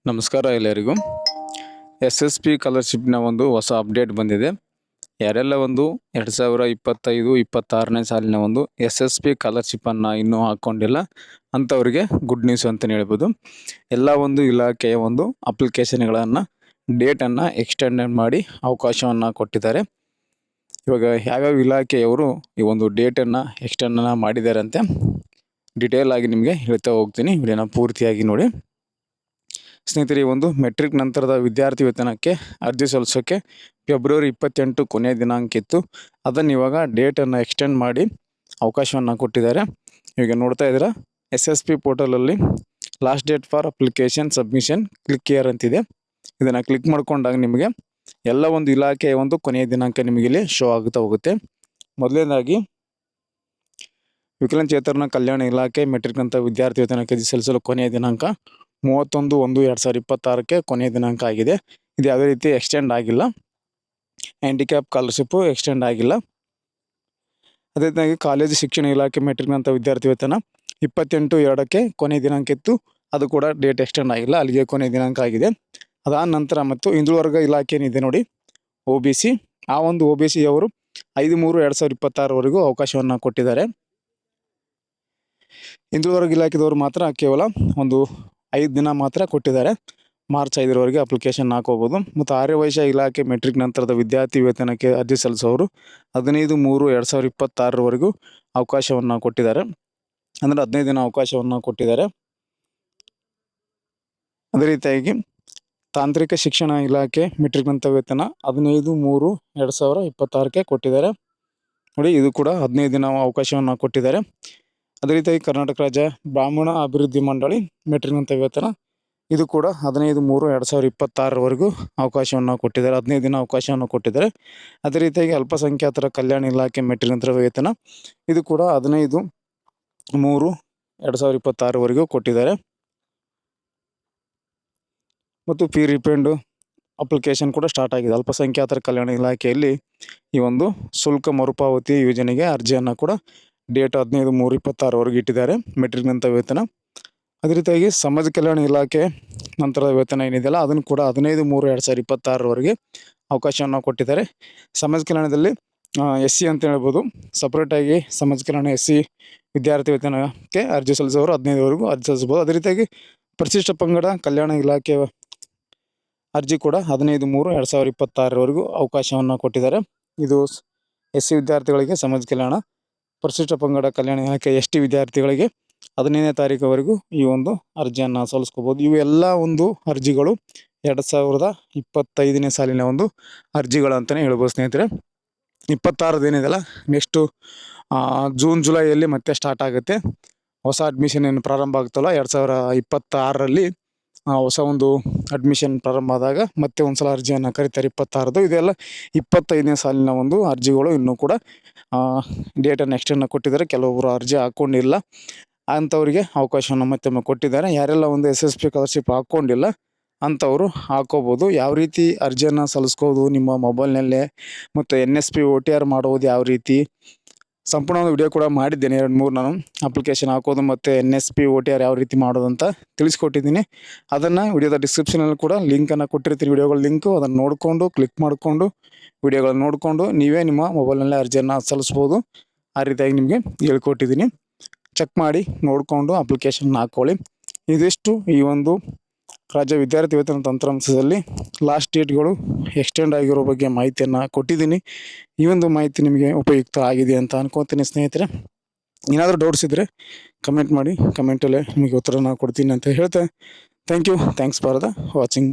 ನಮಸ್ಕಾರ ಎಲ್ಲರಿಗೂ. SSP ಸ್ಕಾಲರ್ಶಿಪ್ನ ಒಂದು ಹೊಸ ಅಪ್ಡೇಟ್ ಬಂದಿದೆ. ಯಾರೆಲ್ಲ ಒಂದು 2025-26ನೇ ಸಾಲಿನ ಒಂದು SSP ಸ್ಕಾಲರ್ಶಿಪ್ಪನ್ನು ಇನ್ನೂ ಹಾಕ್ಕೊಂಡಿಲ್ಲ ಅಂಥವರಿಗೆ ಗುಡ್ ನ್ಯೂಸ್ ಅಂತಲೇ ಹೇಳ್ಬೋದು. ಎಲ್ಲ ಒಂದು ಇಲಾಖೆಯ ಒಂದು ಅಪ್ಲಿಕೇಶನ್ಗಳನ್ನು ಡೇಟನ್ನು ಎಕ್ಸ್ಟೆಂಡ್ ಮಾಡಿ ಅವಕಾಶವನ್ನು ಕೊಟ್ಟಿದ್ದಾರೆ. ಇವಾಗ ಯಾವ್ಯಾವ ಇಲಾಖೆಯವರು ಈ ಒಂದು ಡೇಟನ್ನು ಎಕ್ಸ್ಟೆಂಡನ್ನು ಮಾಡಿದ್ದಾರೆ ಅಂತ ಡಿಟೇಲ್ ಆಗಿ ನಿಮಗೆ ಹೇಳ್ತಾ ಹೋಗ್ತೀನಿ. ವಿಡಿಯೋನ ಪೂರ್ತಿಯಾಗಿ ನೋಡಿ. ಸ್ನೇಹಿತರೆ, ಒಂದು ಮೆಟ್ರಿಕ್ ನಂತರದ ವಿದ್ಯಾರ್ಥಿ ವೇತನಕ್ಕೆ ಅರ್ಜಿ ಸಲ್ಲಿಸೋಕ್ಕೆ ಫೆಬ್ರವರಿ 28 ಕೊನೆಯ ದಿನಾಂಕ ಇತ್ತು. ಅದನ್ನು ಇವಾಗ ಡೇಟನ್ನು ಎಕ್ಸ್ಟೆಂಡ್ ಮಾಡಿ ಅವಕಾಶವನ್ನು ಕೊಟ್ಟಿದ್ದಾರೆ. ಈಗ ನೋಡ್ತಾ ಇದ್ದೀರಾ, SSP ಪೋರ್ಟಲಲ್ಲಿ last date for application submission click here ಅಂತಿದೆ. ಇದನ್ನು ಕ್ಲಿಕ್ ಮಾಡ್ಕೊಂಡಾಗ ನಿಮಗೆ ಎಲ್ಲ ಒಂದು ಇಲಾಖೆಯ ಒಂದು ಕೊನೆಯ ದಿನಾಂಕ ನಿಮಗೆ ಇಲ್ಲಿ ಶೋ ಆಗುತ್ತಾ ಹೋಗುತ್ತೆ. ಮೊದಲನೇದಾಗಿ ವಿಕಲಚೇತನ ಕಲ್ಯಾಣ ಇಲಾಖೆ ಮೆಟ್ರಿಕ್ ನಂತರ ವಿದ್ಯಾರ್ಥಿ ವೇತನಕ್ಕೆ ಅರ್ಜಿ ಸಲ್ಲಿಸಲು ಕೊನೆಯ ದಿನಾಂಕ 31/1/2026ಕ್ಕೆ ಕೊನೆಯ ದಿನಾಂಕ ಆಗಿದೆ. ಇದು ಯಾವುದೇ ರೀತಿ ಎಕ್ಸ್ಟೆಂಡ್ ಆಗಿಲ್ಲ. ಹ್ಯಾಂಡಿಕ್ಯಾಪ್ ಸ್ಕಾಲರ್ಶಿಪ್ಪು ಎಕ್ಸ್ಟೆಂಡ್ ಆಗಿಲ್ಲ. ಅದೇ ರೀತಿಯಾಗಿ ಕಾಲೇಜು ಶಿಕ್ಷಣ ಇಲಾಖೆ ಮೆಟ್ರಿಕ್ ನಂತರ ವಿದ್ಯಾರ್ಥಿ ವೇತನ 28/2ಕ್ಕೆ ಕೊನೆಯ ದಿನಾಂಕ ಇತ್ತು. ಅದು ಕೂಡ ಡೇಟ್ ಎಕ್ಸ್ಟೆಂಡ್ ಆಗಿಲ್ಲ, ಅಲ್ಲಿಗೆ ಕೊನೆಯ ದಿನಾಂಕ ಆಗಿದೆ. ಅದಾದ ನಂತರ ಮತ್ತು ಹಿಂದುಳಿದ ವರ್ಗ ಇಲಾಖೆ ಏನಿದೆ ನೋಡಿ, OBC, ಆ ಒಂದು OBC ಅವರು 5/3/2026ವರೆಗೂ ಅವಕಾಶವನ್ನು ಕೊಟ್ಟಿದ್ದಾರೆ. ಹಿಂದುಳಿದ ವರ್ಗ ಇಲಾಖೆದವರು ಮಾತ್ರ ಕೇವಲ ಒಂದು 5 ದಿನ ಮಾತ್ರ ಕೊಟ್ಟಿದ್ದಾರೆ. ಮಾರ್ಚ್ 5ರವರೆಗೆ ಅಪ್ಲಿಕೇಶನ್ ಹಾಕೋಬೋದು. ಮತ್ತು ಆರ್ಯವೈಶ್ಯ ಇಲಾಖೆ ಮೆಟ್ರಿಕ್ ನಂತರದ ವಿದ್ಯಾರ್ಥಿ ವೇತನಕ್ಕೆ ಅರ್ಜಿ ಸಲ್ಲಿಸೋರು 15/3/2026ವರೆಗೂ ಅವಕಾಶವನ್ನು ಕೊಟ್ಟಿದ್ದಾರೆ. ಅಂದರೆ 15 ದಿನ ಅವಕಾಶವನ್ನು ಕೊಟ್ಟಿದ್ದಾರೆ. ಅದೇ ರೀತಿಯಾಗಿ ತಾಂತ್ರಿಕ ಶಿಕ್ಷಣ ಇಲಾಖೆ ಮೆಟ್ರಿಕ್ ನಂತರ ವೇತನ 15/3/2026ಕ್ಕೆ ಕೊಟ್ಟಿದ್ದಾರೆ ನೋಡಿ. ಇದು ಕೂಡ 15 ದಿನ ಅವಕಾಶವನ್ನು ಕೊಟ್ಟಿದ್ದಾರೆ. ಅದೇ ರೀತಿಯಾಗಿ ಕರ್ನಾಟಕ ರಾಜ್ಯ ಬ್ರಾಹ್ಮಣ ಅಭಿವೃದ್ಧಿ ಮಂಡಳಿ ಮೆಟ್ರಿಕ್ ನಂತರ ವೇತನ ಇದು ಕೂಡ 15/3/2026ವರೆಗೂ ಅವಕಾಶವನ್ನು ಕೊಟ್ಟಿದ್ದಾರೆ. 15 ದಿನ ಅವಕಾಶವನ್ನು ಕೊಟ್ಟಿದ್ದಾರೆ. ಅದೇ ರೀತಿಯಾಗಿ ಅಲ್ಪಸಂಖ್ಯಾತರ ಕಲ್ಯಾಣ ಇಲಾಖೆ ಮೆಟ್ರಿಕ್ ನಂತರ ವೇತನ ಇದು ಕೂಡ 15/3/2026ವರೆಗೂ ಕೊಟ್ಟಿದ್ದಾರೆ. ಮತ್ತು ಫೀ ರೀಪೇಂಡ್ ಅಪ್ಲಿಕೇಶನ್ ಕೂಡ ಸ್ಟಾರ್ಟ್ ಆಗಿದೆ. ಅಲ್ಪಸಂಖ್ಯಾತರ ಕಲ್ಯಾಣ ಇಲಾಖೆಯಲ್ಲಿ ಈ ಒಂದು ಶುಲ್ಕ ಮರುಪಾವತಿ ಯೋಜನೆಗೆ ಅರ್ಜಿಯನ್ನು ಕೂಡ ಡೇಟ್ 15/3/2026ವರೆಗೆ ಇಟ್ಟಿದ್ದಾರೆ ಮೆಟ್ರಿಕ್ ನಂತರ ವೇತನ. ಅದೇ ರೀತಿಯಾಗಿ ಸಮಾಜ ಕಲ್ಯಾಣ ಇಲಾಖೆ ನಂತರದ ವೇತನ ಏನಿದೆಯಲ್ಲ ಅದನ್ನು ಕೂಡ 15/3/2026ವರೆಗೆ ಅವಕಾಶವನ್ನು ಕೊಟ್ಟಿದ್ದಾರೆ. ಸಮಾಜ ಕಲ್ಯಾಣದಲ್ಲಿ SC ಅಂತ ಹೇಳ್ಬೋದು. ಸಪ್ರೇಟಾಗಿ ಸಮಾಜ ಕಲ್ಯಾಣ SC ವಿದ್ಯಾರ್ಥಿ ವೇತನಕ್ಕೆ ಅರ್ಜಿ ಸಲ್ಲಿಸೋರು 15ವರೆಗೂ ಅರ್ಜಿ ಸಲ್ಲಿಸ್ಬೋದು. ಅದೇ ರೀತಿಯಾಗಿ ಪರಿಶಿಷ್ಟ ಪಂಗಡ ಕಲ್ಯಾಣ ಇಲಾಖೆ ಅರ್ಜಿ ಕೂಡ 15/3/2026ವರೆಗೂ ಅವಕಾಶವನ್ನು ಕೊಟ್ಟಿದ್ದಾರೆ. ಇದು SC ವಿದ್ಯಾರ್ಥಿಗಳಿಗೆ ಸಮಾಜ ಕಲ್ಯಾಣ, ಪರಿಶಿಷ್ಟ ಪಂಗಡ ಕಲ್ಯಾಣ ಇಲಾಖೆ ST ವಿದ್ಯಾರ್ಥಿಗಳಿಗೆ 15ನೇ ತಾರೀಕುವರೆಗೂ ಈ ಒಂದು ಅರ್ಜಿಯನ್ನು ಸಲ್ಲಿಸ್ಕೋಬೋದು. ಇವು ಎಲ್ಲ ಒಂದು ಅರ್ಜಿಗಳು 2025ನೇ ಸಾಲಿನ ಒಂದು ಅರ್ಜಿಗಳು ಅಂತಲೇ ಹೇಳ್ಬೋದು. ಸ್ನೇಹಿತರೆ, 26 ಏನಿದೆಯಲ್ಲ ನೆಕ್ಸ್ಟು ಜೂನ್ ಜುಲೈಯಲ್ಲಿ ಮತ್ತೆ ಸ್ಟಾರ್ಟ್ ಆಗುತ್ತೆ. ಹೊಸ ಅಡ್ಮಿಷನ್ ಏನು ಪ್ರಾರಂಭ ಆಗುತ್ತಲ್ಲ 2026ರಲ್ಲಿ ಹೊಸ ಒಂದು ಅಡ್ಮಿಷನ್ ಪ್ರಾರಂಭ ಆದಾಗ ಮತ್ತೆ ಒಂದು ಸಲ ಅರ್ಜಿಯನ್ನು ಕರೀತಾರೆ 26ದು. ಇದೆಲ್ಲ 25ನೇ ಸಾಲಿನ ಒಂದು ಅರ್ಜಿಗಳು. ಇನ್ನೂ ಕೂಡ ಡೇಟನ್ನು ಎಕ್ಸ್ಟೆಂಡ್ ಕೊಟ್ಟಿದ್ದಾರೆ. ಕೆಲವೊಬ್ಬರು ಅರ್ಜಿ ಹಾಕ್ಕೊಂಡಿಲ್ಲ, ಅಂಥವರಿಗೆ ಅವಕಾಶವನ್ನು ಮತ್ತೊಮ್ಮೆ ಕೊಟ್ಟಿದ್ದಾರೆ. ಯಾರೆಲ್ಲ ಒಂದು SSP ಸ್ಕಾಲರ್ಶಿಪ್ ಹಾಕ್ಕೊಂಡಿಲ್ಲ ಅಂಥವರು ಹಾಕೋಬೋದು. ಯಾವ ರೀತಿ ಅರ್ಜಿಯನ್ನು ಸಲ್ಲಿಸ್ಕೋದು ನಿಮ್ಮ ಮೊಬೈಲ್ನಲ್ಲೇ, ಮತ್ತು NSP OTR ಮಾಡುವುದು ಯಾವ ರೀತಿ, ಸಂಪೂರ್ಣ ವಿಡಿಯೋ ಕೂಡ ಮಾಡಿದ್ದೇನೆ. 2-3 ನಾನು ಅಪ್ಲಿಕೇಶನ್ ಹಾಕೋದು ಮತ್ತು NSP OTR ಯಾವ ರೀತಿ ಮಾಡೋದು ಅಂತ ತಿಳಿಸ್ಕೊಟ್ಟಿದ್ದೀನಿ. ಅದನ್ನು ವಿಡಿಯೋದ ಡಿಸ್ಕ್ರಿಪ್ಷನಲ್ಲಿ ಕೂಡ ಲಿಂಕನ್ನು ಕೊಟ್ಟಿರ್ತೀನಿ, ವಿಡಿಯೋಗಳ ಲಿಂಕು. ಅದನ್ನು ನೋಡಿಕೊಂಡು ಕ್ಲಿಕ್ ಮಾಡಿಕೊಂಡು ವಿಡಿಯೋಗಳನ್ನ ನೋಡಿಕೊಂಡು ನೀವೇ ನಿಮ್ಮ ಮೊಬೈಲ್ನಲ್ಲೇ ಅರ್ಜಿಯನ್ನು ಸಲ್ಲಿಸ್ಬೋದು. ಆ ರೀತಿಯಾಗಿ ನಿಮಗೆ ಹೇಳ್ಕೊಟ್ಟಿದ್ದೀನಿ. ಚೆಕ್ ಮಾಡಿ ನೋಡಿಕೊಂಡು ಅಪ್ಲಿಕೇಶನ್ ಹಾಕ್ಕೊಳ್ಳಿ. ಇದಿಷ್ಟು ಈ ಒಂದು ರಾಜ್ಯ ವಿದ್ಯಾರ್ಥಿ ವೇತನ ತಂತ್ರಾಂಶದಲ್ಲಿ ಲಾಸ್ಟ್ ಡೇಟ್ಗಳು ಎಕ್ಸ್ಟೆಂಡ್ ಆಗಿರೋ ಬಗ್ಗೆ ಮಾಹಿತಿಯನ್ನು ಕೊಟ್ಟಿದ್ದೀನಿ. ಈ ಒಂದು ಮಾಹಿತಿ ನಿಮಗೆ ಉಪಯುಕ್ತ ಆಗಿದೆ ಅಂತ ಅನ್ಕೋತೀನಿ. ಸ್ನೇಹಿತರೆ, ಏನಾದರೂ ಡೌಟ್ಸ್ ಇದ್ದರೆ ಕಮೆಂಟ್ ಮಾಡಿ, ಕಮೆಂಟಲ್ಲೇ ನಿಮಗೆ ಉತ್ತರನ ಕೊಡ್ತೀನಿ ಅಂತ ಹೇಳ್ತೆ. Thank you. Thanks for the watching.